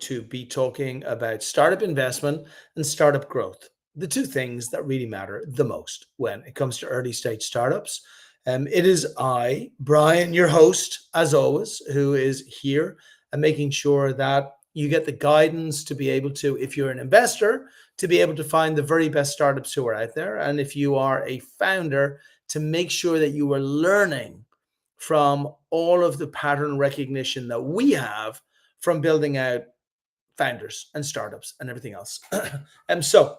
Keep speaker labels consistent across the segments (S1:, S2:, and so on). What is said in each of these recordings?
S1: to be talking about startup investment and startup growth, the two things that really matter the most when it comes to early stage startups. It is I, Brian, your host, as always, who is here and making sure that you get the guidance to be able to, if you're an investor, to be able to find the very best startups who are out there. And if you are a founder, to make sure that you are learning from all of the pattern recognition that we have from building out founders and startups and everything else. And so,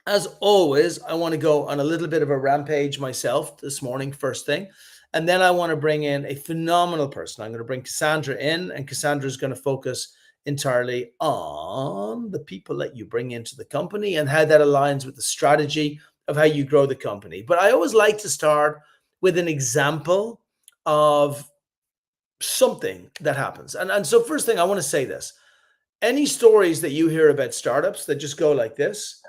S1: as always, I want to go on a little bit of a rampage myself this morning, first thing. And then I want to bring in a phenomenal person. I'm going to bring Cassandra in, and Cassandra is going to focus entirely on the people that you bring into the company and how that aligns with the strategy of how you grow the company. But I always like to start with an example of something that happens. And so first thing, I want to say this. Any stories that you hear about startups that just go like this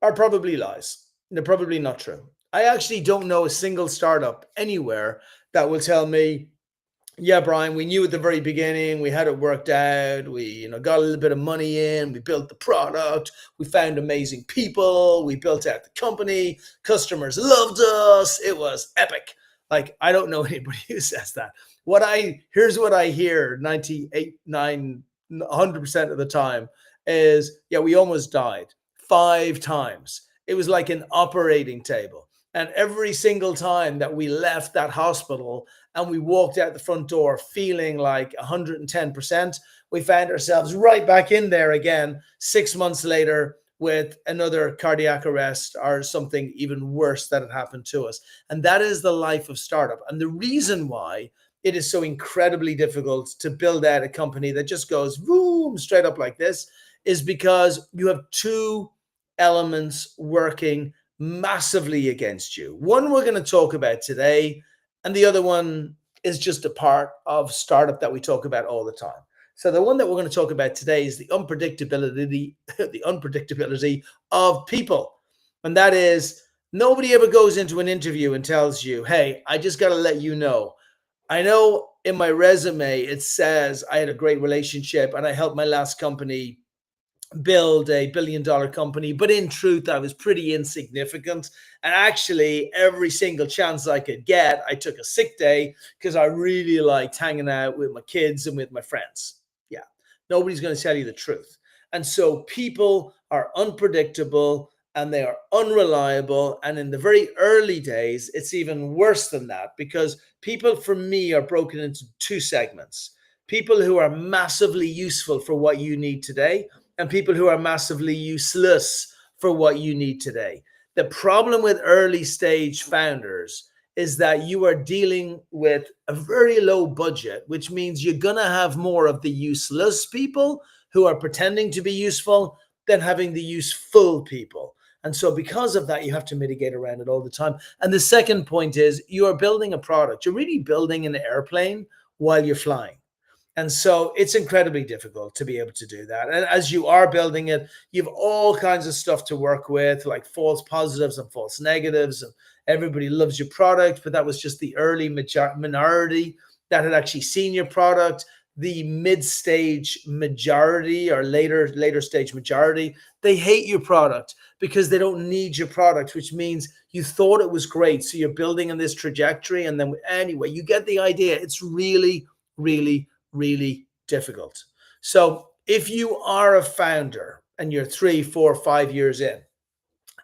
S1: are probably lies. They're probably not true. I actually don't know a single startup anywhere that will tell me, yeah, Brian, we knew at the very beginning, we had it worked out, we got a little bit of money in, we built the product, we found amazing people, we built out the company, customers loved us, it was epic. Like, I don't know anybody who says that. Here's what I hear 98, 9, 100% of the time is, yeah, we almost died 5 times. It was like an operating table. And every single time that we left that hospital and we walked out the front door feeling like 110%, we found ourselves right back in there again 6 months later with another cardiac arrest or something even worse that had happened to us. And that is the life of startup. And the reason why it is so incredibly difficult to build out a company that just goes boom, straight up like this is because you have two elements working massively against you. One we're going to talk about today, and the other one is just a part of startup that we talk about all the time. So the one that we're going to talk about today is the unpredictability of people. And that is, nobody ever goes into an interview and tells you, hey, I just got to let you know, I know in my resume it says I had a great relationship and I helped my last company build a $1 billion company, but in truth, I was pretty insignificant. And actually, every single chance I could get, I took a sick day because I really liked hanging out with my kids and with my friends. Yeah, nobody's going to tell you the truth. And so people are unpredictable and they are unreliable. And in the very early days, it's even worse than that because people, for me, are broken into 2 segments. People who are massively useful for what you need today, and people who are massively useless for what you need today. The problem with early stage founders is that you are dealing with a very low budget, which means you're going to have more of the useless people who are pretending to be useful than having the useful people. And so because of that, you have to mitigate around it all the time. And the second point is you are building a product. You're really building an airplane while you're flying. And so it's incredibly difficult to be able to do that. And as you are building it, you have all kinds of stuff to work with, like false positives and false negatives. And everybody loves your product, but that was just the early minority that had actually seen your product. The mid-stage majority or later stage majority, they hate your product because they don't need your product, which means you thought it was great. So you're building on this trajectory. And then anyway, you get the idea. It's really, really difficult. So if you are a founder and you're 3, 4, 5 years in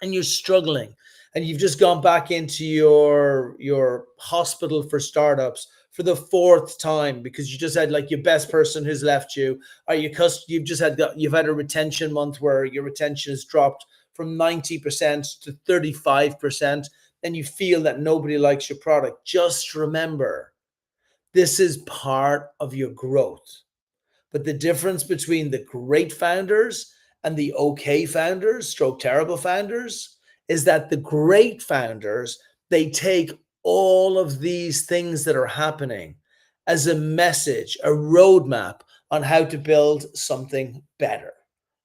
S1: and you're struggling and you've just gone back into your hospital for startups for the 4th time because you just had like your best person who's left you, or you've had a retention month where your retention has dropped from 90% to 35%, and you feel that nobody likes your product, just remember, this is part of your growth. But the difference between the great founders and the okay founders, stroke terrible founders, is that the great founders, they take all of these things that are happening as a message, a roadmap on how to build something better.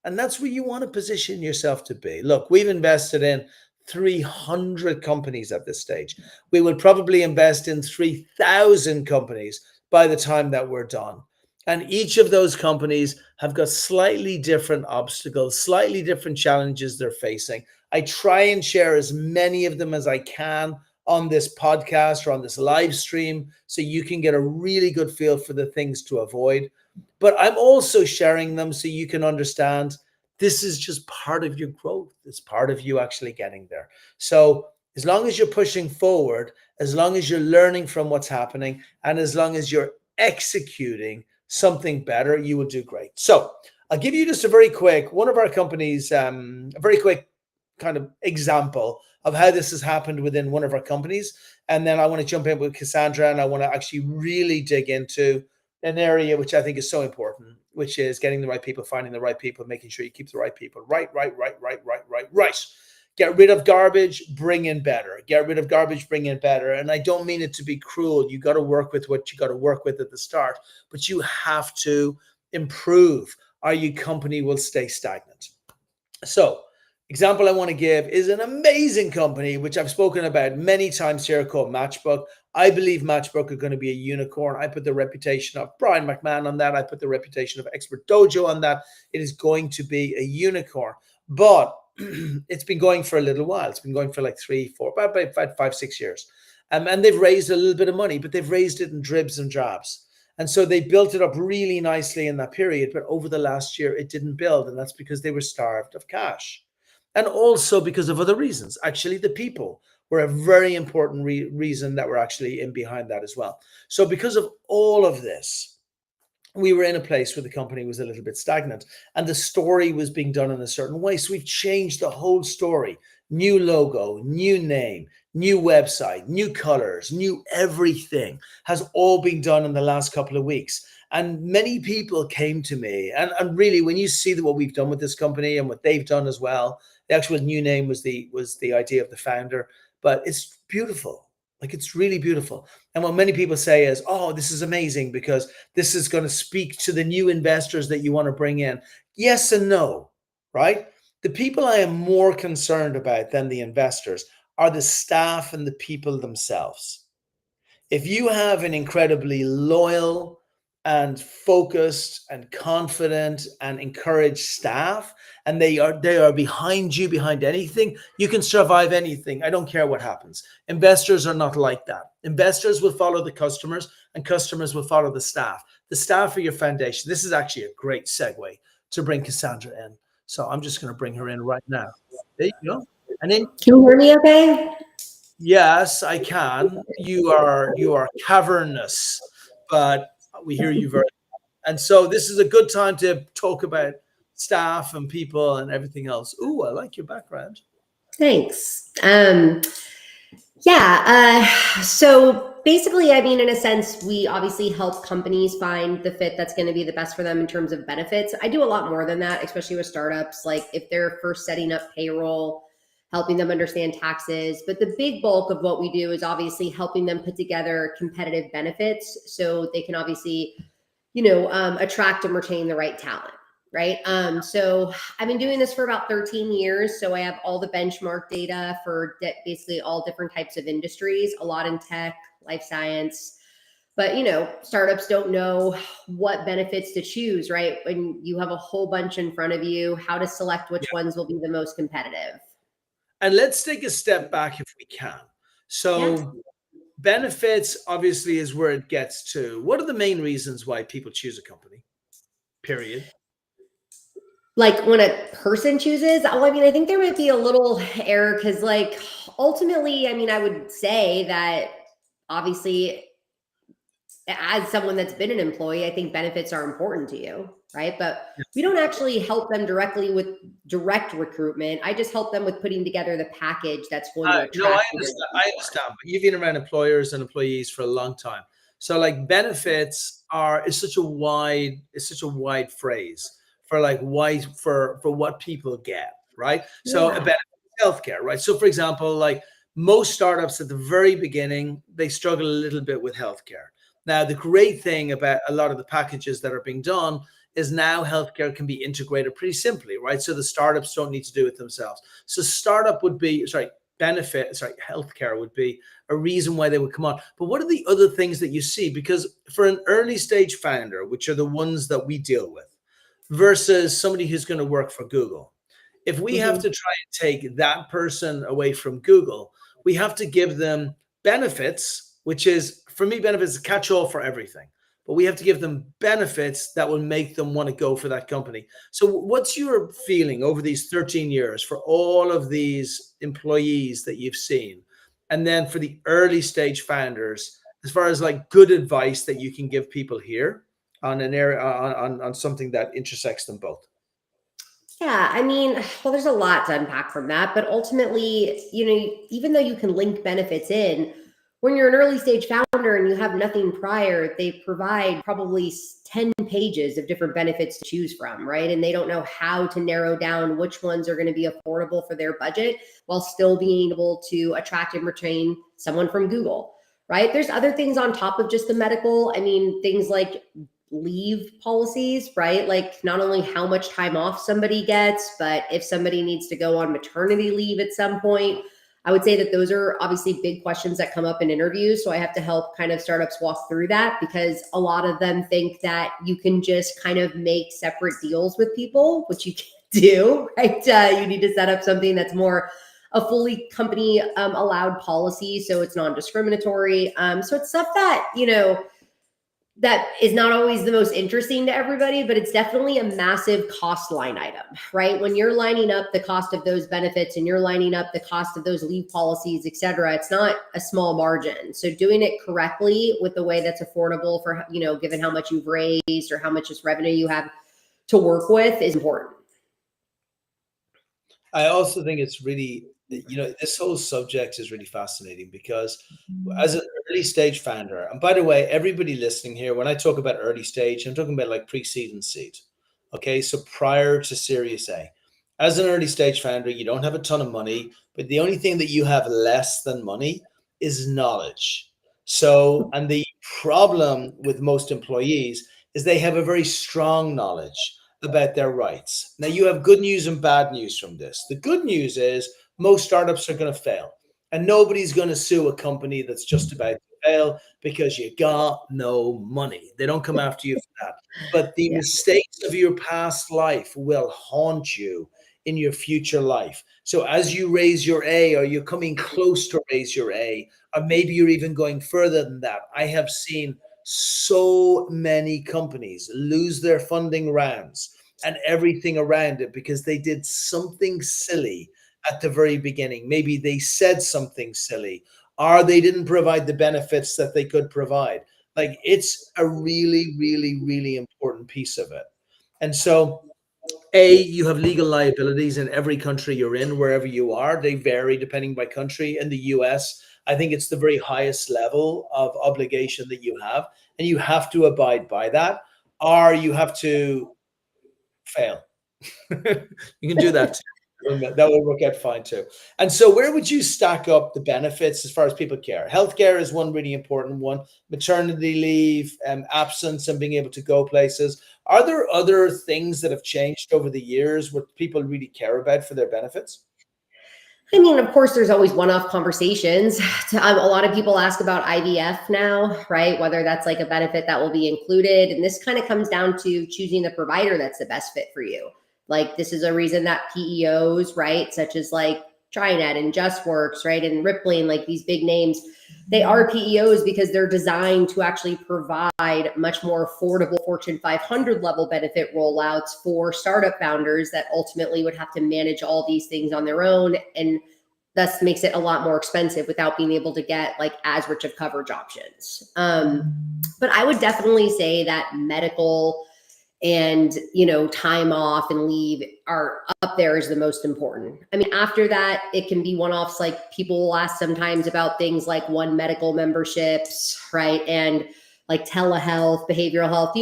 S1: And that's where you want to position yourself to be. Look, we've invested in 300 companies at this stage. We will probably invest in 3,000 companies by the time that we're done. And each of those companies have got slightly different obstacles, slightly different challenges they're facing. I try and share as many of them as I can on this podcast or on this live stream so you can get a really good feel for the things to avoid. But I'm also sharing them so you can understand this is just part of your growth. It's part of you actually getting there. So as long as you're pushing forward, as long as you're learning from what's happening, and as long as you're executing something better, you will do great. So I'll give you just a very quick, one of our companies, a very quick kind of example of how this has happened within one of our companies. And then I want to jump in with Cassandra, and I want to actually really dig into an area which I think is so important, which is getting the right people, finding the right people, making sure you keep the right people. Right. Get rid of garbage, bring in better. Get rid of garbage, bring in better. And I don't mean it to be cruel. You got to work with what you got to work with at the start, but you have to improve or your company will stay stagnant. So, example I want to give is an amazing company, which I've spoken about many times here, called Matchbook. I believe Matchbook are going to be a unicorn. I put the reputation of Brian McMahon on that. I put the reputation of Expert Dojo on that. It is going to be a unicorn. But it's been going for a little while. It's been going for like 3, 4, about 5, 6 years. And they've raised a little bit of money, but they've raised it in dribs and drabs. And so they built it up really nicely in that period. But over the last year, it didn't build. And that's because they were starved of cash. And also because of other reasons. Actually, the people were a very important reason that were actually in behind that as well. So because of all of this, we were in a place where the company was a little bit stagnant and the story was being done in a certain way. So we've changed the whole story. New logo, new name, new website, new colors, new everything has all been done in the last couple of weeks. And many people came to me, and really, when you see what we've done with this company and what they've done as well, the actual new name was the idea of the founder, but it's beautiful. Like, it's really beautiful. And what many people say is, oh, this is amazing because this is going to speak to the new investors that you want to bring in. Yes and no, right? The people I am more concerned about than the investors are the staff and the people themselves. If you have an incredibly loyal and focused and confident and encouraged staff, and they are behind you, behind anything, you can survive anything. I don't care what happens. Investors are not like that. Investors will follow the customers, and customers will follow the staff. The staff are your foundation. This is actually a great segue to bring Cassandra in. So I'm just going to bring her in right now. There you go. And then,
S2: can you hear me okay?
S1: yes, I can. You are cavernous, but we hear you very well. And so this is a good time to talk about staff and people and everything else. Ooh, I like your background.
S2: Thanks. So basically, I mean, in a sense, we obviously help companies find the fit that's going to be the best for them in terms of benefits. I do a lot more than that, especially with startups. Like if they're first setting up payroll, helping them understand taxes. But the big bulk of what we do is obviously helping them put together competitive benefits so they can obviously, attract and retain the right talent. Right. So I've been doing this for about 13 years. So I have all the benchmark data for basically all different types of industries, a lot in tech, life science. But, startups don't know what benefits to choose, right? When you have a whole bunch in front of you, how to select which ones will be the most competitive.
S1: And let's take a step back if we can. So benefits obviously is where it gets to. What are the main reasons why people choose a company? Period.
S2: Like when a person chooses, I mean, I think there might be a little error because like ultimately, I mean, I would say that obviously as someone that's been an employee, I think benefits are important to you, right? But we don't actually help them directly with direct recruitment. I just help them with putting together the package that's going to attract.
S1: No, I understand, but you've been around employers and employees for a long time. So like benefits is such a wide phrase for like why for what people get, right? So a benefit is healthcare, right? So for example, like most startups at the very beginning, they struggle a little bit with healthcare. Now, the great thing about a lot of the packages that are being done is now healthcare can be integrated pretty simply, right? So the startups don't need to do it themselves. So healthcare would be a reason why they would come on. But what are the other things that you see? Because for an early stage founder, which are the ones that we deal with, versus somebody who's going to work for Google, if we have to try and take that person away from Google, we have to give them benefits, which is, for me, benefits a catch-all for everything. But we have to give them benefits that will make them want to go for that company. So what's your feeling over these 13 years for all of these employees that you've seen? And then for the early stage founders, as far as like good advice that you can give people here on an area, on something that intersects them both.
S2: Yeah, I mean, well, there's a lot to unpack from that, but ultimately, even though you can link benefits in, when you're an early stage founder and you have nothing prior, they provide probably 10 pages of different benefits to choose from, right? And they don't know how to narrow down which ones are going to be affordable for their budget while still being able to attract and retain someone from Google, right? There's other things on top of just the medical. I mean, things like leave policies, right? Like not only how much time off somebody gets, but if somebody needs to go on maternity leave at some point. I would say that those are obviously big questions that come up in interviews. So I have to help kind of startups walk through that, because a lot of them think that you can just kind of make separate deals with people, which you can't do, right? You need to set up something that's more a fully company allowed policy. So it's non-discriminatory. So it's stuff that, that is not always the most interesting to everybody, but it's definitely a massive cost line item, right? When you're lining up the cost of those benefits and you're lining up the cost of those leave policies, et cetera, it's not a small margin. So doing it correctly with the way that's affordable for, given how much you've raised or how much just revenue you have to work with is important.
S1: I also think it's really, this whole subject is really fascinating because as an early stage founder, and by the way, everybody listening here, when I talk about early stage, I'm talking about like pre-seed and seed. Okay, so prior to Series A. As an early stage founder, you don't have a ton of money, but the only thing that you have less than money is knowledge. So, and the problem with most employees is they have a very strong knowledge about their rights. Now, you have good news and bad news from this. The good news is most startups are going to fail, and nobody's going to sue a company that's just about to fail because you got no money. They don't come after you for that. But the mistakes of your past life will haunt you in your future life. So as you raise your A, or you're coming close to raise your A, or maybe you're even going further than that, I have seen so many companies lose their funding rounds and everything around it because they did something silly at the very beginning. Maybe they said something silly, or they didn't provide the benefits that they could provide. Like, it's a really, really, really important piece of it. And so, you have legal liabilities in every country you're in, wherever you are. They vary depending by country. In the US, I think it's the very highest level of obligation that you have, and you have to abide by that, or you have to fail. You can do that too. That will work out fine too. And so where would you stack up the benefits as far as people care? Healthcare is one really important one. Maternity leave, absence, and being able to go places. Are there other things that have changed over the years what people really care about for their benefits?
S2: I mean, of course, there's always one-off conversations. A lot of people ask about IVF now, right? Whether that's like a benefit that will be included. And this kind of comes down to choosing the provider that's the best fit for you. Like, this is a reason that PEOs, right, such as like TriNet and JustWorks, right, and Rippling, like these big names, they are PEOs because they're designed to actually provide much more affordable Fortune 500 level benefit rollouts for startup founders that ultimately would have to manage all these things on their own, and thus makes it a lot more expensive without being able to get like as rich of coverage options. But I would definitely say that medical and time off and leave are up there as the most important. I mean, after that, it can be one-offs. Like, people will ask sometimes about things like One Medical memberships, right, and like telehealth, behavioral health,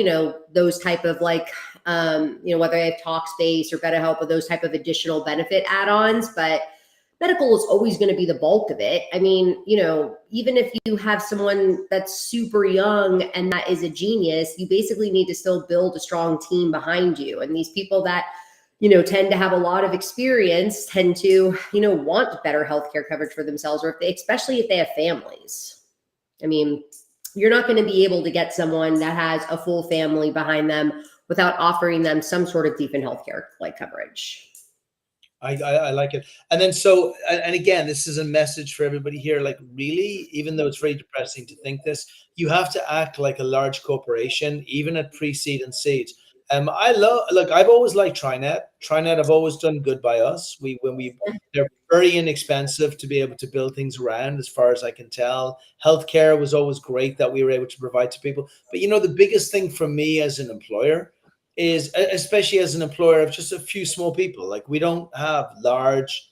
S2: those type of like whether they have Talkspace or BetterHelp or those type of additional benefit add-ons. But medical is always going to be the bulk of it. I mean, even if you have someone that's super young and that is a genius, you basically need to still build a strong team behind you. And these people that, tend to have a lot of experience, tend to, want better healthcare coverage for themselves, or especially if they have families. I mean, you're not going to be able to get someone that has a full family behind them without offering them some sort of decent healthcare like coverage.
S1: I like it. And then so, and again, this is a message for everybody here. Like, really, even though it's very depressing to think this, you have to act like a large corporation, even at pre-seed and seed. I love, look, I've always liked TriNet. TriNet have always done good by us. They're very inexpensive to be able to build things around, as far as I can tell. Healthcare was always great that we were able to provide to people. But the biggest thing for me as an employer is, especially as an employer of just a few small people, like we don't have large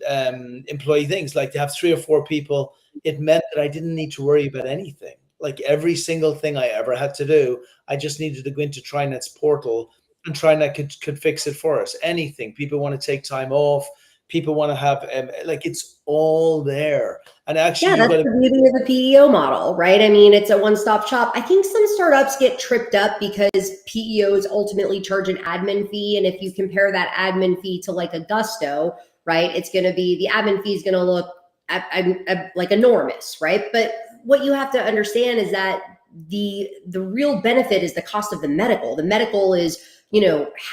S1: employee things. Like, to have 3 or 4 people, it meant that I didn't need to worry about anything. Like, every single thing I ever had to do, I just needed to go into TriNet's portal, and TriNet could fix it for us. Anything people want to take time off, people want to have, like, it's all there. And actually,
S2: Yeah, that's the beauty of the PEO model, right? I mean, it's a one-stop shop. I think some startups get tripped up because PEOs ultimately charge an admin fee. And if you compare that admin fee to like a Gusto, right, it's going to be, the admin fee is going to look like enormous, right? But what you have to understand is that the real benefit is the cost of the medical. The medical is,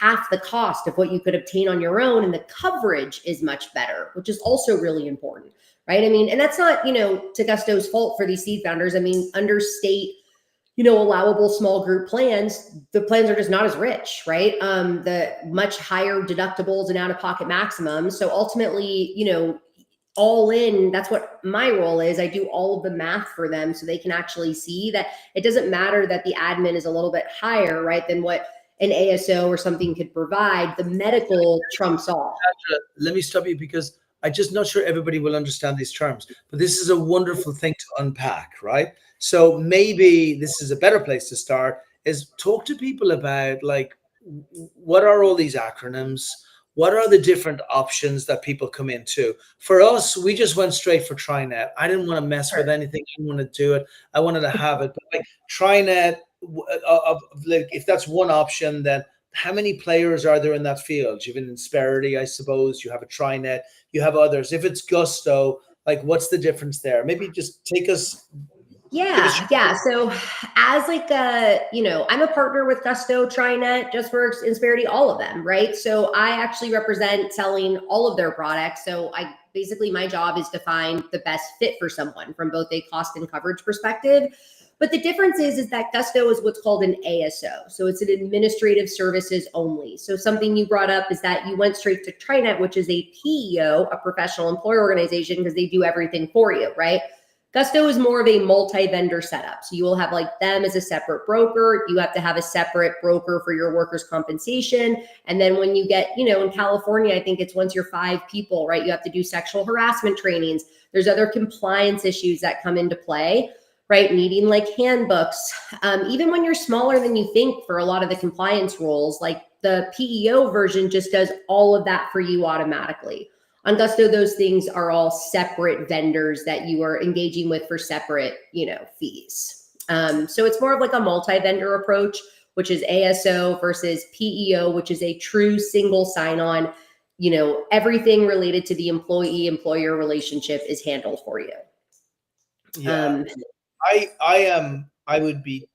S2: half the cost of what you could obtain on your own, and the coverage is much better, which is also really important. Right. I mean, and that's not, to Gusto's fault for these seed founders. I mean, under state, allowable small group plans, the plans are just not as rich, right? The much higher deductibles and out-of-pocket maximums. So ultimately, all in, that's what my role is. I do all of the math for them so they can actually see that it doesn't matter that the admin is a little bit higher, right, than what an ASO or something could provide. The medical trumps all.
S1: Let me stop you, because I'm just not sure everybody will understand these terms, but this is a wonderful thing to unpack, right? So maybe this is a better place to start, is talk to people about, like, what are all these acronyms? What are the different options that people come into? For us, we just went straight for TriNet. I didn't want to mess with anything. I didn't want to do it. I wanted to have it. But like TriNet, like, if that's one option, then how many players are there in that field? You have an Insperity, I suppose. You have a TriNet. You have others. If it's Gusto, like, what's the difference there? Maybe just take us.
S2: Yeah. So as like I'm a partner with Gusto, TriNet, JustWorks, Insperity, all of them, right? So I actually represent selling all of their products. So my job is to find the best fit for someone from both a cost and coverage perspective. But the difference is that Gusto is what's called an ASO. So it's an administrative services only. So something you brought up is that you went straight to TriNet, which is a PEO, a professional employer organization, because they do everything for you, right? Gusto is more of a multi-vendor setup. So you will have like them as a separate broker. You have to have a separate broker for your workers' compensation. And then when you get, in California, I think it's once you're 5 people, right? You have to do sexual harassment trainings. There's other compliance issues that come into play, right? Needing like handbooks. Even when you're smaller than you think for a lot of the compliance rules, like the PEO version just does all of that for you automatically. On Gusto, those things are all separate vendors that you are engaging with for separate, fees. So it's more of like a multi-vendor approach, which is ASO versus PEO, which is a true single sign-on. Everything related to the employee-employer relationship is handled for you.
S1: Yeah. I would be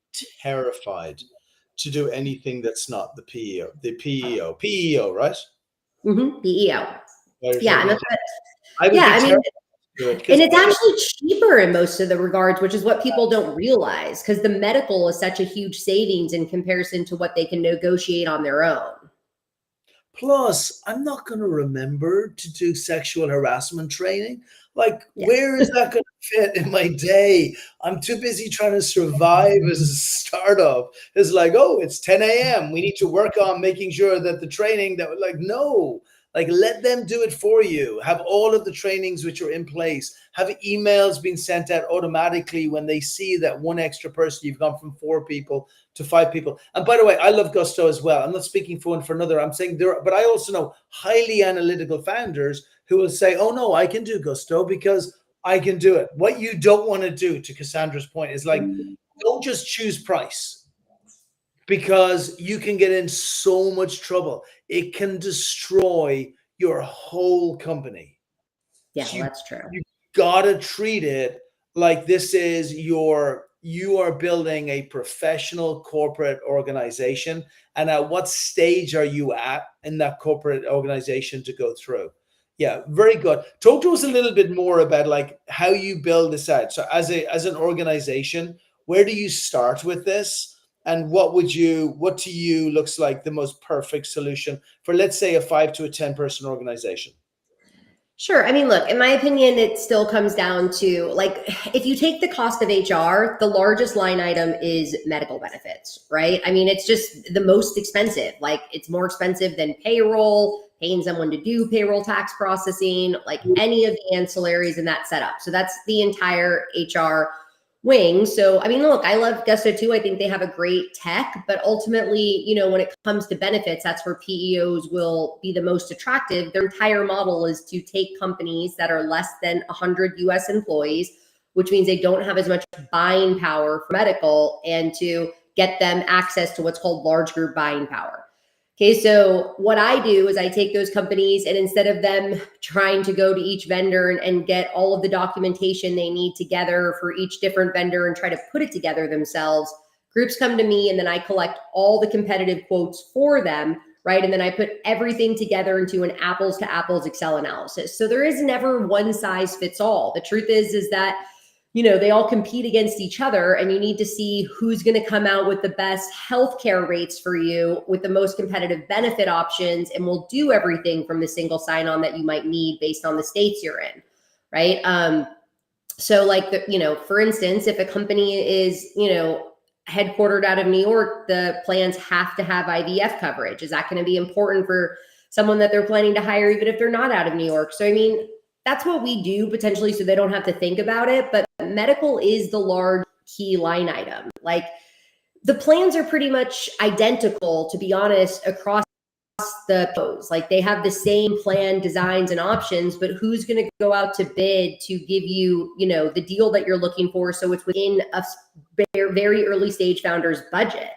S1: terrified to do anything that's not the PEO, right?
S2: PEO. Yeah, and
S1: I would be terrified to do it,
S2: and it's actually cheaper in most of the regards, which is what people don't realize, because the medical is such a huge savings in comparison to what they can negotiate on their own.
S1: Plus, I'm not going to remember to do sexual harassment training. Like, where is that going to fit in my day? I'm too busy trying to survive as a startup. It's like, oh, it's 10 a.m. We need to work on making sure that the training no. Like, let them do it for you. Have all of the trainings which are in place. Have emails being sent out automatically when they see that one extra person, you've gone from 4 people to 5 people. And by the way, I love Gusto as well. I'm not speaking for one for another. I'm saying but I also know highly analytical founders who will say, oh no, I can do Gusto because I can do it. What you don't want to do, to Cassandra's point, is like, don't just choose price. because you can get in so much trouble. It can destroy your whole company.
S2: Yeah,
S1: So
S2: well, that's true.
S1: you gotta treat it like this is you are building a professional corporate organization. And at what stage are you at in that corporate organization to go through? Yeah, very good. Talk to us a little bit more about like how you build this out. So as an organization, where do you start with this? And what to you looks like the most perfect solution for, let's say, a 5 to a 10 person organization?
S2: Sure. I mean, look, in my opinion, it still comes down to like, if you take the cost of HR, the largest line item is medical benefits, right? I mean, it's just the most expensive. Like, it's more expensive than payroll, paying someone to do payroll tax processing, like any of the ancillaries in that setup. So that's the entire HR wing. So, I mean, look, I love Gusto too. I think they have a great tech, but ultimately, when it comes to benefits, that's where PEOs will be the most attractive. Their entire model is to take companies that are less than 100 US employees, which means they don't have as much buying power for medical, and to get them access to what's called large group buying power. Okay, so what I do is I take those companies, and instead of them trying to go to each vendor and get all of the documentation they need together for each different vendor and try to put it together themselves, groups come to me and then I collect all the competitive quotes for them, right? And then I put everything together into an apples to apples Excel analysis. So there is never one size fits all. The truth is that they all compete against each other, and you need to see who's going to come out with the best healthcare rates for you with the most competitive benefit options, and will do everything from the single sign-on that you might need based on the states you're in, right? So like, for instance, if a company is, headquartered out of New York, the plans have to have IVF coverage. Is that going to be important for someone that they're planning to hire, even if they're not out of New York? So, I mean, that's what we do potentially, so they don't have to think about it. But medical is the large key line item. Like, the plans are pretty much identical, to be honest, across the pros. Like, they have the same plan designs and options, but who's going to go out to bid to give you, the deal that you're looking for, so it's within a very early stage founder's budget?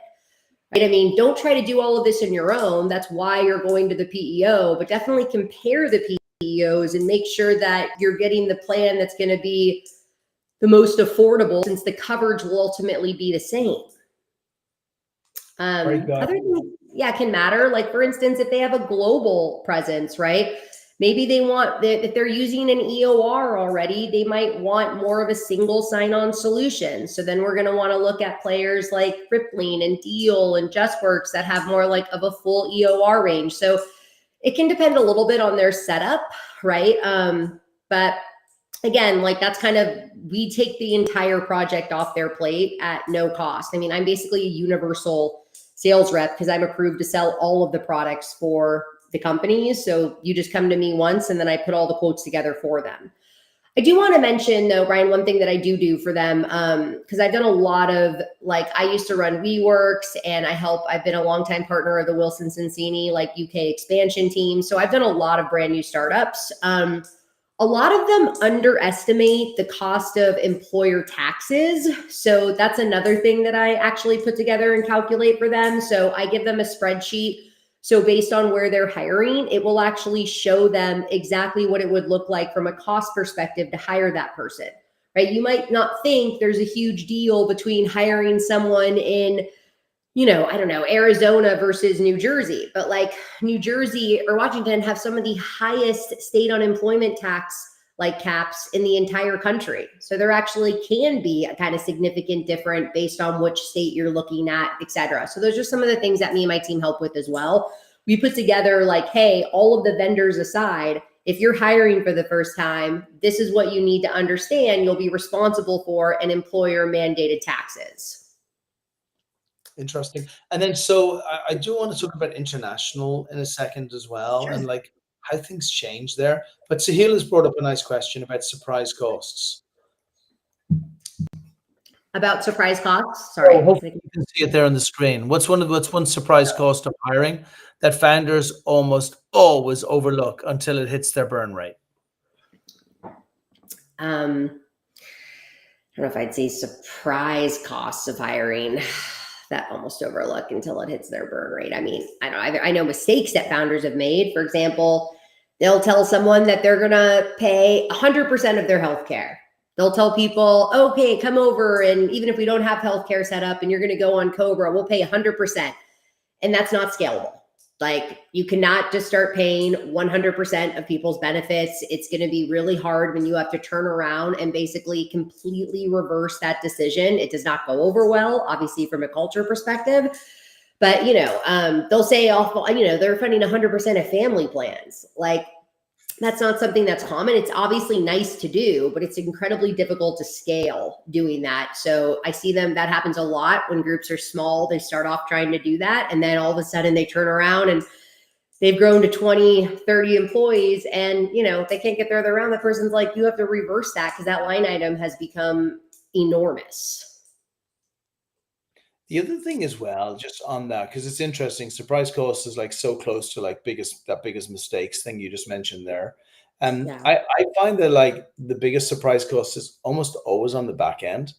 S2: Right? I mean, don't try to do all of this on your own. That's why you're going to the PEO, but definitely compare the PEOs and make sure that you're getting the plan that's going to be the most affordable, since the coverage will ultimately be the same.
S1: Very good.
S2: Other things, can matter. Like, for instance, if they have a global presence, right? Maybe they want, if they're using an EOR already, they might want more of a single sign-on solution. So then we're going to want to look at players like Rippling and Deal and JustWorks that have more like of a full EOR range. So it can depend a little bit on their setup, right? But again, like, that's kind of, we take the entire project off their plate at no cost. I mean, I'm basically a universal sales rep because I'm approved to sell all of the products for the companies. So you just come to me once, and then I put all the quotes together for them. I do want to mention, though, Brian, one thing that I do for them, because I've done a lot of, like, I used to run WeWorks, and I've been a longtime partner of the Wilson Sonsini, like, UK expansion team. So I've done a lot of brand new startups. A lot of them underestimate the cost of employer taxes. So that's another thing that I actually put together and calculate for them. So I give them a spreadsheet. So based on where they're hiring, it will actually show them exactly what it would look like from a cost perspective to hire that person, right? You might not think there's a huge deal between hiring someone in, I don't know, Arizona versus New Jersey, but like, New Jersey or Washington have some of the highest state unemployment tax like caps in the entire country. So there actually can be a kind of significant difference based on which state you're looking at, et cetera. So those are some of the things that me and my team help with as well. We put together like, hey, all of the vendors aside, if you're hiring for the first time, this is what you need to understand. You'll be responsible for an employer mandated taxes.
S1: Interesting. And then, so I do want to talk about international in a second as well,
S2: Sure.
S1: and like how things change there. But Sahil has brought up a nice question about surprise costs.
S2: About surprise costs? Sorry.
S1: Oh, hopefully you can see it there on the screen. What's one surprise cost of hiring that founders almost always overlook until it hits their burn rate?
S2: I don't know if I'd say surprise costs of hiring. that almost overlook until it hits their burn rate. I mean, I know mistakes that founders have made. For example, they'll tell someone that they're going to pay 100% of their healthcare. They'll tell people, okay, come over. And even if we don't have healthcare set up and you're going to go on Cobra, we'll pay 100%. And that's not scalable. Like, you cannot just start paying 100% of people's benefits. It's going to be really hard when you have to turn around and basically completely reverse that decision. It does not go over well, obviously, from a culture perspective. But, they'll say, they're funding 100% of family plans. Like, that's not something that's common. It's obviously nice to do, but it's incredibly difficult to scale doing that. So I see that happens a lot when groups are small. They start off trying to do that, and then all of a sudden they turn around and they've grown to 20, 30 employees, and they can't get their other around. The person's like, you have to reverse that because that line item has become enormous.
S1: The other thing as well, just on that, because it's interesting, surprise cost is like so close to like biggest mistakes thing you just mentioned there. And
S2: Yeah.
S1: I find that like the biggest surprise cost is almost always on the back end.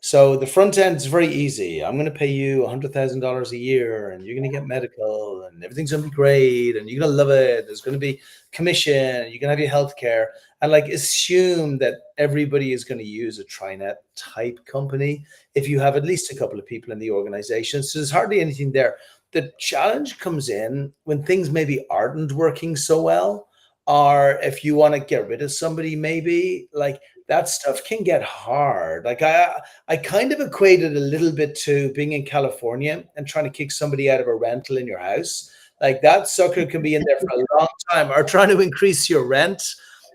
S1: So the front end is very easy. I'm going to pay you $100,000 a year, and you're going to get medical, and everything's going to be great, and you're going to love it. There's going to be commission. You can have your healthcare, and like assume that everybody is going to use a Trinet type company if you have at least a couple of people in the organization. So there's hardly anything there. The challenge comes in when things maybe aren't working so well, or if you want to get rid of somebody, maybe like that stuff can get hard. Like I kind of equate it a little bit to being in California and trying to kick somebody out of a rental in your house. Like that sucker can be in there for a long time, or trying to increase your rent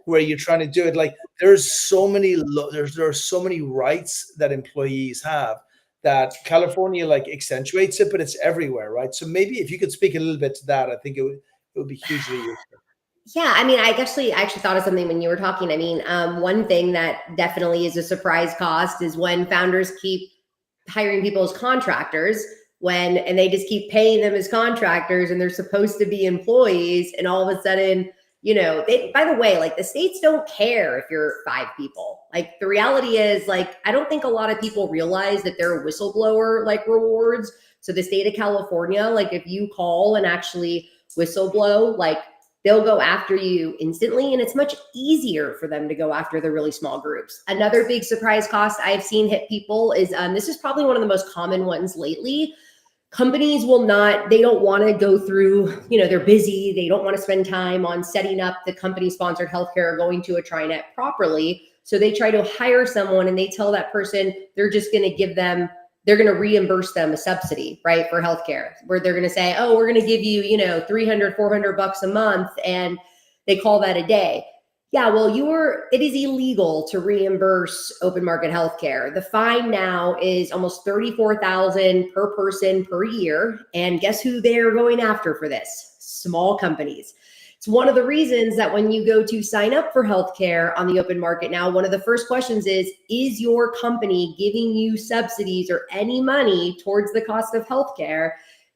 S1: where you're trying to do it. Like there's so many, there are so many rights that employees have that California like accentuates it, but it's everywhere, right? So maybe if you could speak a little bit to that, I think it would be hugely useful.
S2: Yeah, I mean, I actually thought of something when you were talking. I mean, one thing that definitely is a surprise cost is when founders keep hiring people as contractors and they just keep paying them as contractors and they're supposed to be employees, and all of a sudden, by the way, like the states don't care if you're 5 people. Like the reality is, like, I don't think a lot of people realize that there are whistleblower like rewards. So the state of California, like if you call and actually whistleblow, like they'll go after you instantly, and it's much easier for them to go after the really small groups. Another big surprise cost I've seen hit people is, this is probably one of the most common ones lately. Companies they don't want to go through, they're busy. They don't want to spend time on setting up the company-sponsored healthcare or going to a Trinet properly. So they try to hire someone and they tell that person they're going to reimburse them a subsidy, right, for healthcare, where they're going to say, oh, we're going to give you, $300, $400 a month. And they call that a day. Yeah, well, it is illegal to reimburse open market healthcare. The fine now is almost $34,000 per person per year. And guess who they're going after for this? Small companies. It's one of the reasons that when you go to sign up for healthcare on the open market now, one of the first questions is your company giving you subsidies or any money towards the cost of healthcare?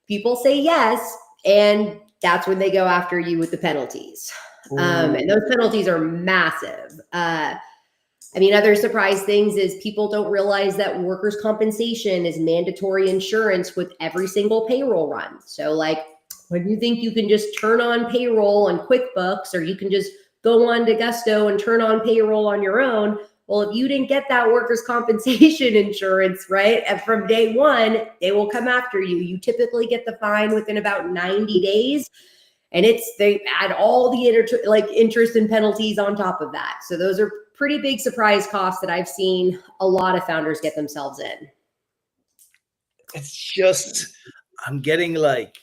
S2: People say yes, and that's when they go after you with the penalties. And those penalties are massive. Other surprise things is people don't realize that workers' compensation is mandatory insurance with every single payroll run. So like, when you think you can just turn on payroll on QuickBooks, or you can just go on to Gusto and turn on payroll on your own, well, if you didn't get that workers' compensation insurance, right, and from day one, they will come after you. You typically get the fine within about 90 days. And they add all the interest and penalties on top of that. So those are pretty big surprise costs that I've seen a lot of founders get themselves in.
S1: It's just, I'm getting like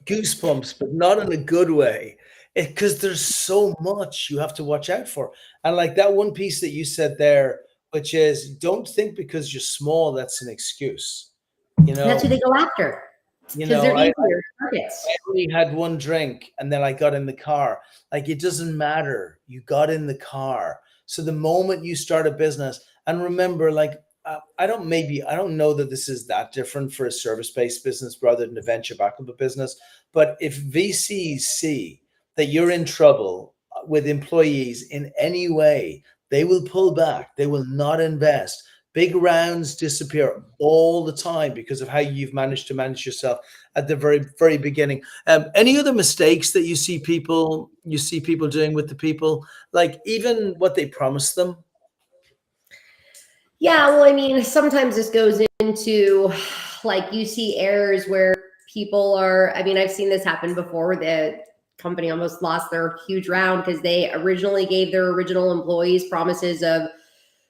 S1: goosebumps, but not in a good way, because there's so much you have to watch out for. And like that one piece that you said there, which is, don't think because you're small that's an excuse.
S2: That's who they go after. Because they're easier targets.
S1: I only had one drink and then I got in the car. Like, it doesn't matter. You got in the car. So the moment you start a business, and remember, like, I don't know that this is that different for a service-based business rather than a venture backable business. But if VCs see that you're in trouble with employees in any way, they will pull back. They will not invest, Big rounds disappear all the time because of how you've managed to manage yourself at the very, very beginning. Any other mistakes that you see people doing with the people, like even what they promise them?
S2: Yeah, well, I mean, sometimes this goes into like you see errors where people are, I mean, I've seen this happen before where the company almost lost their huge round because they originally gave their original employees promises of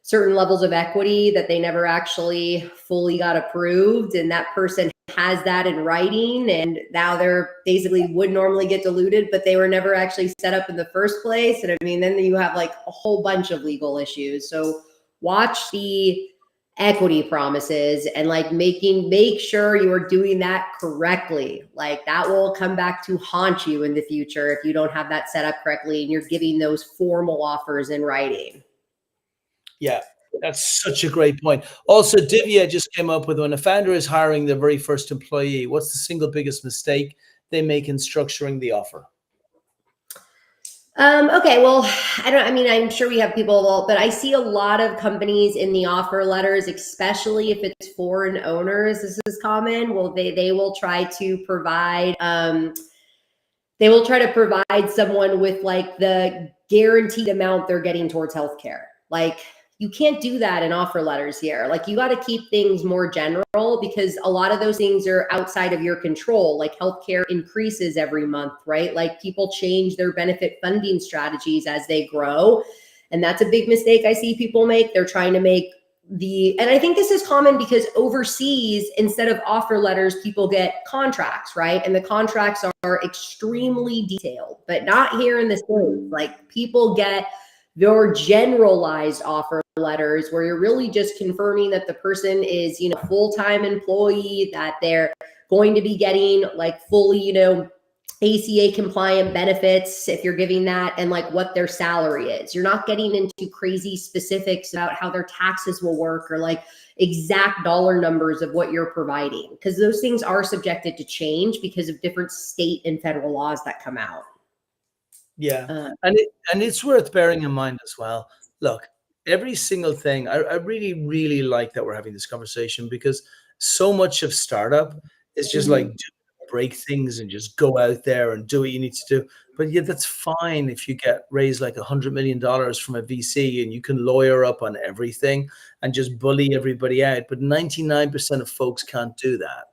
S2: certain levels of equity that they never actually fully got approved. And that person has that in writing. And now they're basically would normally get diluted, but they were never actually set up in the first place. And I mean, then you have like a whole bunch of legal issues. So watch the equity promises and like make sure you are doing that correctly. Like that will come back to haunt you in the future if you don't have that set up correctly and you're giving those formal offers in writing.
S1: Yeah, that's such a great point. Also, Divya just came up with when a founder is hiring their very first employee, what's the single biggest mistake they make in structuring the offer?
S2: Okay, well, I mean, I'm sure we have people, but I see a lot of companies in the offer letters, especially if it's foreign owners, this is common. Well, they will try to provide, someone with like the guaranteed amount they're getting towards healthcare. Like you can't do that in offer letters here. Like you got to keep things more general because a lot of those things are outside of your control. Like healthcare increases every month, right? Like people change their benefit funding strategies as they grow. And that's a big mistake I see people make. They're trying to make and I think this is common because overseas, instead of offer letters, people get contracts, right? And the contracts are extremely detailed, but not here in the States. Like people get your generalized offer letters where you're really just confirming that the person is, full-time employee, that they're going to be getting like fully, ACA compliant benefits if you're giving that and like what their salary is. You're not getting into crazy specifics about how their taxes will work or like exact dollar numbers of what you're providing because those things are subjected to change because of different state and federal laws that come out.
S1: Yeah,
S2: Uh,
S1: and it's worth bearing in mind as well. Look, every single thing. I really really like that we're having this conversation because so much of startup is just like
S2: mhm.
S1: break things and just go out there and do what you need to do. But yeah, that's fine if you get raised like $100 million from a VC and you can lawyer up on everything and just bully everybody out. But 99% of folks can't do that.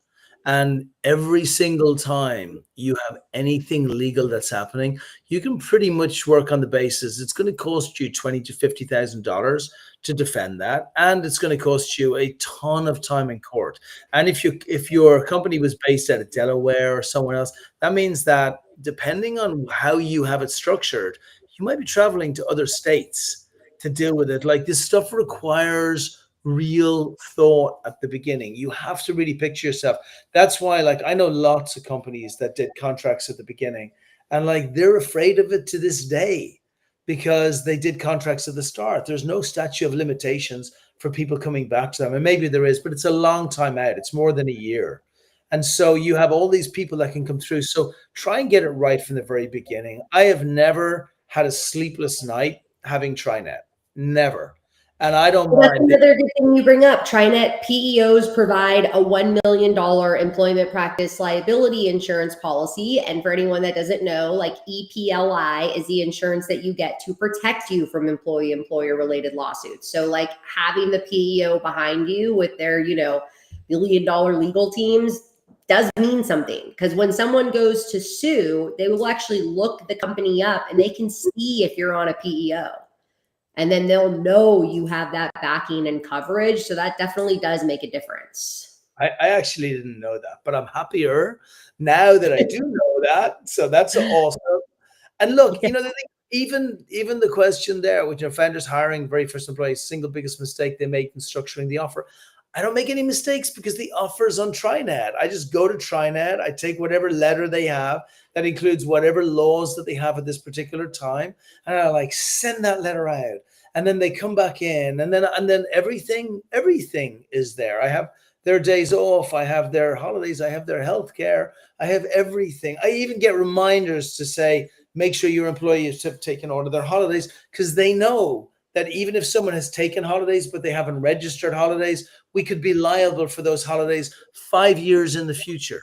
S1: And every single time you have anything legal that's happening, you can pretty much work on the basis it's going to cost you $20,000 to $50,000 to defend that, and it's going to cost you a ton of time in court. And if your company was based out of Delaware or somewhere else, that means that depending on how you have it structured, you might be traveling to other states to deal with it. Like this stuff requires real thought at the beginning. You have to really picture yourself. That's why, like, I know lots of companies that did contracts at the beginning, and like they're afraid of it to this day because they did contracts at the start. There's no statute of limitations for people coming back to them. And maybe there is, but it's a long time out. It's more than a year. And so you have all these people that can come through. So try and get it right from the very beginning. I have never had a sleepless night having Trinet. Never. And I don't
S2: Well, that's
S1: mind.
S2: another good thing you bring up. TriNet PEOs provide a $1 million employment practice liability insurance policy. And for anyone that doesn't know, like EPLI is the insurance that you get to protect you from employer related lawsuits. So like having the PEO behind you with their, $1 billion legal teams does mean something because when someone goes to sue, they will actually look the company up and they can see if you're on a PEO. And then they'll know you have that backing and coverage. So that definitely does make a difference.
S1: I actually didn't know that, but I'm happier now that I do know that. So that's awesome. And look,
S2: Yeah.
S1: the thing, even the question there, with your founders hiring very first employee, single biggest mistake they make in structuring the offer. I don't make any mistakes because the offer's on Trinet. I just go to Trinet. I take whatever letter they have that includes whatever laws that they have at this particular time, and I like send that letter out. And then they come back in, and then everything is there. I have their days off, I have their holidays, I have their health care, I have everything. I even get reminders to say, make sure your employees have taken all of their holidays because they know that even if someone has taken holidays, but they haven't registered holidays, we could be liable for those holidays 5 years in the future.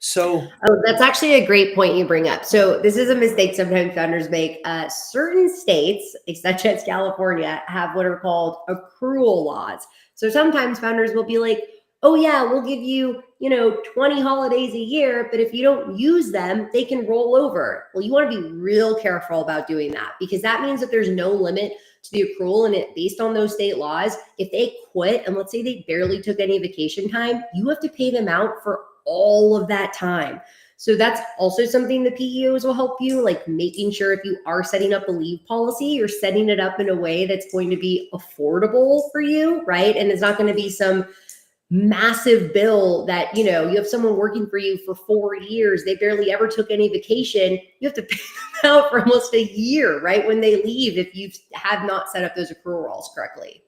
S1: So,
S2: Oh, that's actually a great point you bring up. So this is a mistake sometimes founders make. Certain states, such as California, have what are called accrual laws. So sometimes founders will be like, "Oh yeah, we'll give you, 20 holidays a year, but if you don't use them, they can roll over." Well, you want to be real careful about doing that because that means that there's no limit to the accrual, and it based on those state laws. If they quit and let's say they barely took any vacation time, you have to pay them out for all of that time. So that's also something the PEOs will help you, like making sure if you are setting up a leave policy, you're setting it up in a way that's going to be affordable for you, right? And it's not going to be some massive bill that, you have someone working for you for 4 years, they barely ever took any vacation. You have to pay them out for almost a year, right? When they leave, if you have not set up those accruals correctly.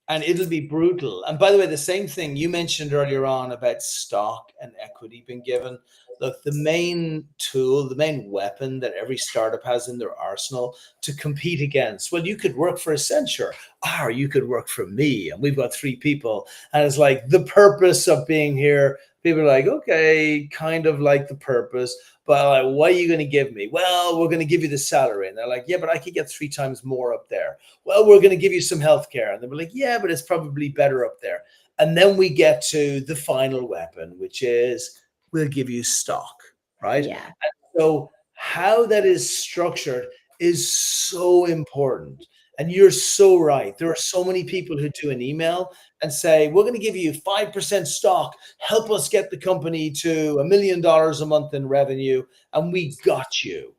S1: and it'll be brutal. And by the way, the same thing you mentioned earlier on about stock and equity being given. Look, the main tool, the main weapon that every startup has in their arsenal to compete against, well, you could work for Accenture, or you could work for me, and we've got 3 people. And it's like the purpose of being here. People are like, okay, kind of like the purpose, but like, what are you going to give me? Well, we're going to give you the salary. And they're like, yeah, but I could get 3 times more up there. Well, we're going to give you some healthcare. And they were like, yeah, but it's probably better up there. And then we get to the final weapon, which is we'll give you stock, right?
S2: Yeah.
S1: And so how that is structured is so important. And you're so right. There are so many people who do an email and say, we're going to give you 5% stock. Help us get the company to $1 million a month in revenue. And we got you.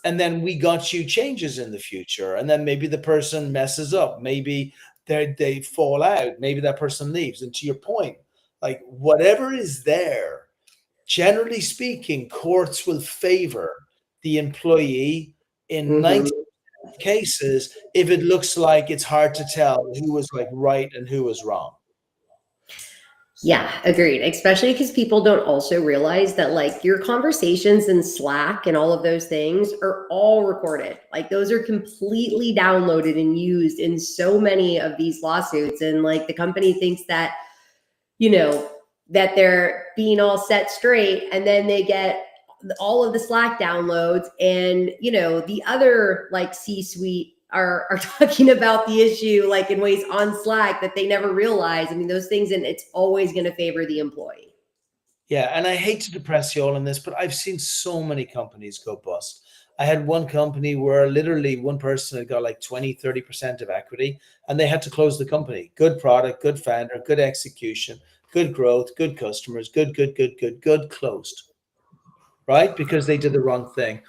S1: And then we got you changes in the future. And then maybe the person messes up. Maybe they fall out. Maybe that person leaves. And to your point, like whatever is there, generally speaking, courts will favor the employee in
S2: Mhm.
S1: 90 cases if it looks like it's hard to tell who was like right and who was wrong.
S2: Yeah, agreed. Especially because people don't also realize that like your conversations in Slack and all of those things are all recorded. Like those are completely downloaded and used in so many of these lawsuits. And like the company thinks that, you know, that they're being all set straight and then they get all of the Slack downloads and, the other like C-suite are talking about the issue like in ways on Slack that they never realize. I mean, those things, and it's always going to favor the employee.
S1: Yeah, and I hate to depress you all on this, but I've seen so many companies go bust. I had one company where literally one person had got like 20, 30% of equity and they had to close the company. Good product, good founder, good execution, good growth, good customers, good, closed, right? Because they did the wrong thing.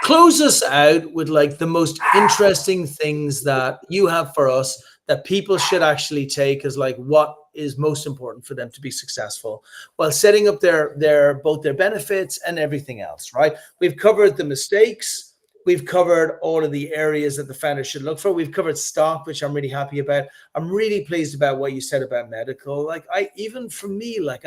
S1: Close us out with like the most interesting things that you have for us that people should actually take as like what is most important for them to be successful while setting up their both their benefits and everything else, right? We've covered the mistakes. We've covered all of the areas that the founder should look for. We've covered stock, which I'm really happy about. I'm really pleased about what you said about medical. Like even for me, like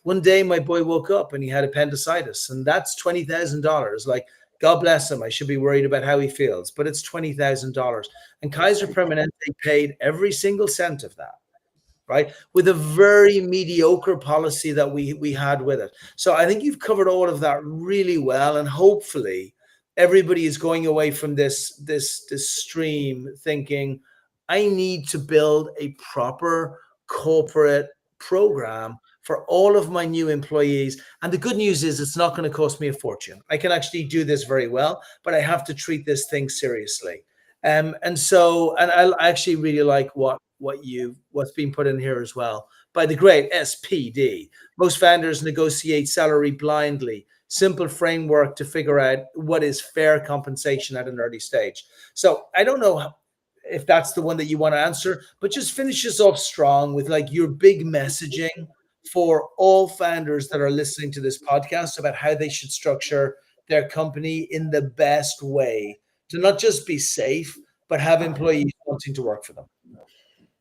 S1: one day my boy woke up and he had appendicitis, and that's $20,000. Like, God bless him. I should be worried about how he feels, but it's $20,000. And Kaiser Permanente paid every single cent of that, right? With a very mediocre policy that we had with it. So I think you've covered all of that really well, and hopefully everybody is going away from this stream thinking, I need to build a proper corporate program for all of my new employees. And the good news is it's not going to cost me a fortune. I can actually do this very well, but I have to treat this thing seriously. And I actually really like what's being put in here as well by the great SPD. Most founders negotiate salary blindly. Simple framework to figure out what is fair compensation at an early stage. So I don't know if that's the one that you want to answer, but just finish us off strong with like your big messaging for all founders that are listening to this podcast about how they should structure their company in the best way to not just be safe, but have employees wanting to work for them.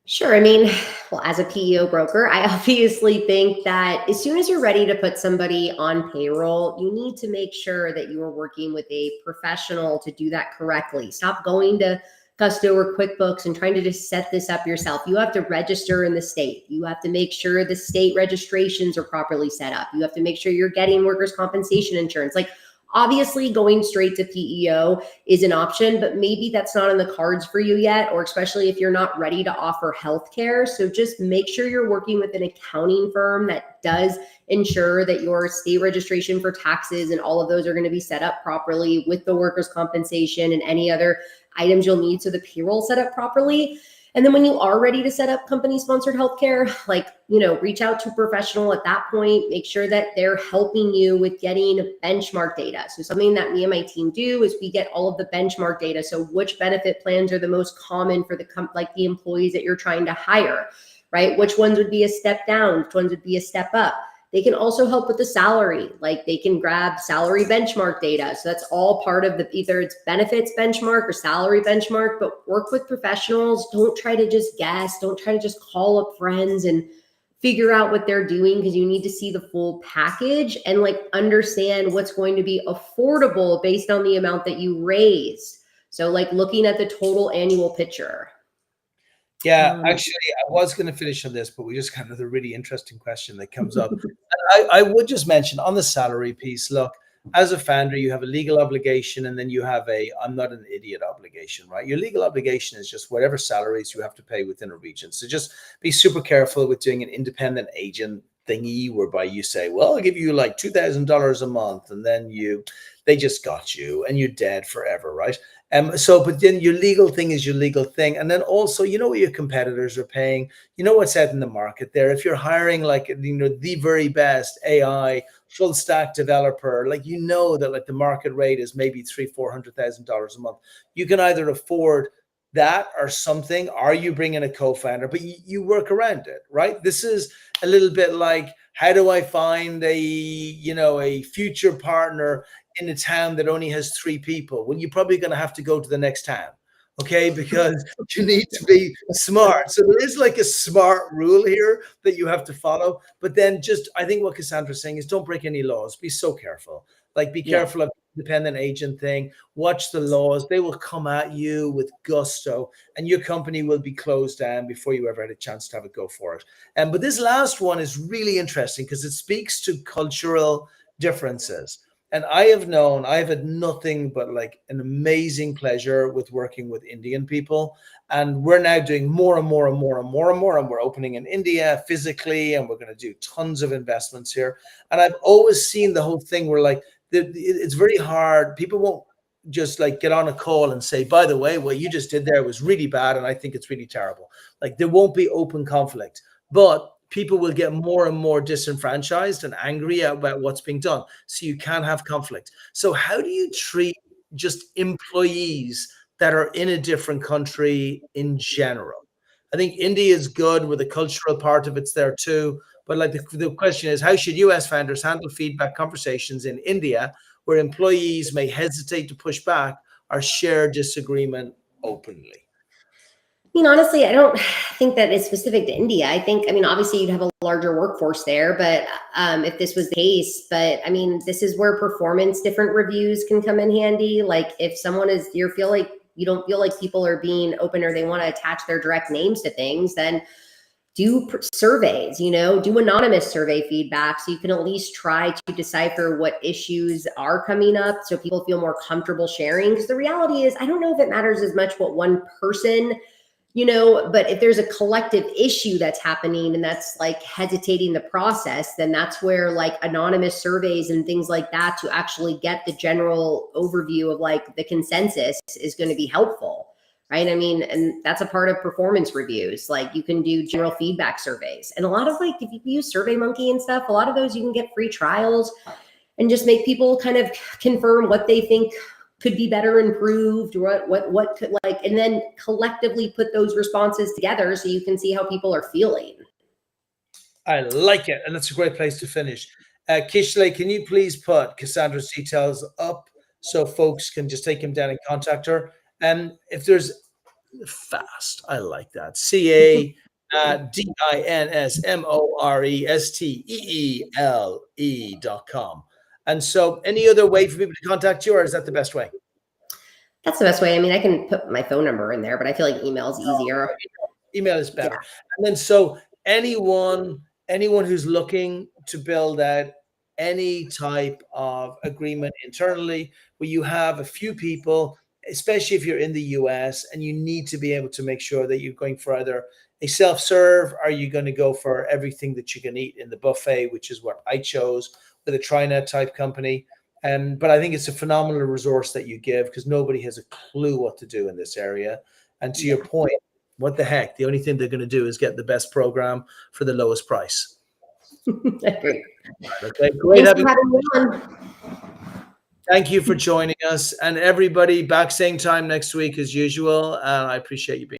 S2: Sure. I mean, well, as a PEO broker, I obviously think that as soon as you're ready to put somebody on payroll, you need to make sure that you are working with a professional to do that correctly. Stop going to Gusto or QuickBooks and trying to just set this up yourself. You have to register in the state. You have to make sure the state registrations are properly set up. You have to make sure you're getting workers' compensation insurance. Like, obviously, going straight to PEO is an option, but maybe that's not in the cards for you yet, or especially if you're not ready to offer healthcare. So just make sure you're working with an accounting firm that does ensure that your state registration for taxes and all of those are going to be set up properly with the workers' compensation and any other items you'll need so the payroll set up properly. And then when you are ready to set up company sponsored healthcare, like, reach out to a professional at that point, make sure that they're helping you with getting benchmark data. So something that me and my team do is we get all of the benchmark data. So which benefit plans are the most common for the employees that you're trying to hire, right? Which ones would be a step down? Which ones would be a step up? They can also help with the salary. Like, they can grab salary benchmark data. So that's all part of either it's benefits benchmark or salary benchmark, but work with professionals. Don't try to just guess. Don't try to just call up friends and figure out what they're doing, because you need to see the full package and understand what's going to be affordable based on the amount that you raised. So looking at the total annual picture.
S1: Yeah, actually, I was going to finish on this, but we just got another really interesting question that comes up. I would just mention on the salary piece, look, as a founder, you have a legal obligation, and then you have I'm not an idiot obligation, right? Your legal obligation is just whatever salaries you have to pay within a region. So just be super careful with doing an independent agent thingy whereby you say, well, I'll give you like $2,000 a month, and then they just got you and you're dead forever, right? But then your legal thing is your legal thing. And then also, you know what your competitors are paying, you know what's out in the market there. If you're hiring the very best AI full stack developer, that the market rate is maybe $300,000-$400,000 a month. You can either afford that or something, or you bring in a co-founder, but you work around it, right? This is a little bit like, how do I find a future partner in a town that only has 3 people? Well, you're probably going to have to go to the next town, okay? Because you need to be smart. So there is a smart rule here that you have to follow. But then I think what Cassandra's saying is, don't break any laws. Be so careful. Be careful of the independent agent thing. Watch the laws. They will come at you with gusto, and your company will be closed down before you ever had a chance to have a go for it. But this last one is really interesting because it speaks to cultural differences. And I have had nothing but an amazing pleasure with working with Indian people. And we're now doing more and more and more and more and more. And we're opening in India physically, and we're going to do tons of investments here. And I've always seen the whole thing where it's very hard. People won't just get on a call and say, by the way, what you just did there was really bad, and I think it's really terrible. There won't be open conflict, but people will get more and more disenfranchised and angry about what's being done. So you can have conflict. So how do you treat just employees that are in a different country in general? I think India is good, where the cultural part of it's there too. But the question is, how should US founders handle feedback conversations in India where employees may hesitate to push back or share disagreement openly?
S2: Honestly, I don't think that it's specific to India. Obviously you'd have a larger workforce there, but if this was the case, but this is where performance different reviews can come in handy. If someone you don't feel like people are being open, or they want to attach their direct names to things, then do surveys, do anonymous survey feedback, so you can at least try to decipher what issues are coming up, so people feel more comfortable sharing. Because the reality is, I don't know if it matters as much what one person, but if there's a collective issue that's happening and that's hesitating the process, then that's where anonymous surveys and things like that, to actually get the general overview of the consensus, is going to be helpful. Right. And that's a part of performance reviews. You can do general feedback surveys, and a lot of if you use SurveyMonkey and stuff, a lot of those you can get free trials and just make people kind of confirm what they think could be better improved, or what could and then collectively put those responses together so you can see how people are feeling.
S1: I like it. And that's a great place to finish. Kishley, can you please put Cassandra's details up so folks can just take him down and contact her? And if there's fast, I like that. CADINSMORESTEELE.com. And so any other way for people to contact you, or is that the best way?
S2: That's the best way. I mean, I can put my phone number in there, but I feel like email is easier.
S1: Email is
S2: Yeah.
S1: better. And then so anyone who's looking to build out any type of agreement internally where you have a few people, especially if you're in the US, and you need to be able to make sure that you're going for either a self-serve, or you're going to go for everything that you can eat in the buffet, which is what I chose with a Trinet type company. But I think it's a phenomenal resource that you give, because nobody has a clue what to do in this area. And to your point, what the heck? The only thing they're going to do is get the best program for the lowest price.
S2: Great.
S1: Okay, great
S2: Thanks
S1: having
S2: for having me on.
S1: Thank you for joining us, and everybody back same time next week as usual. I appreciate you being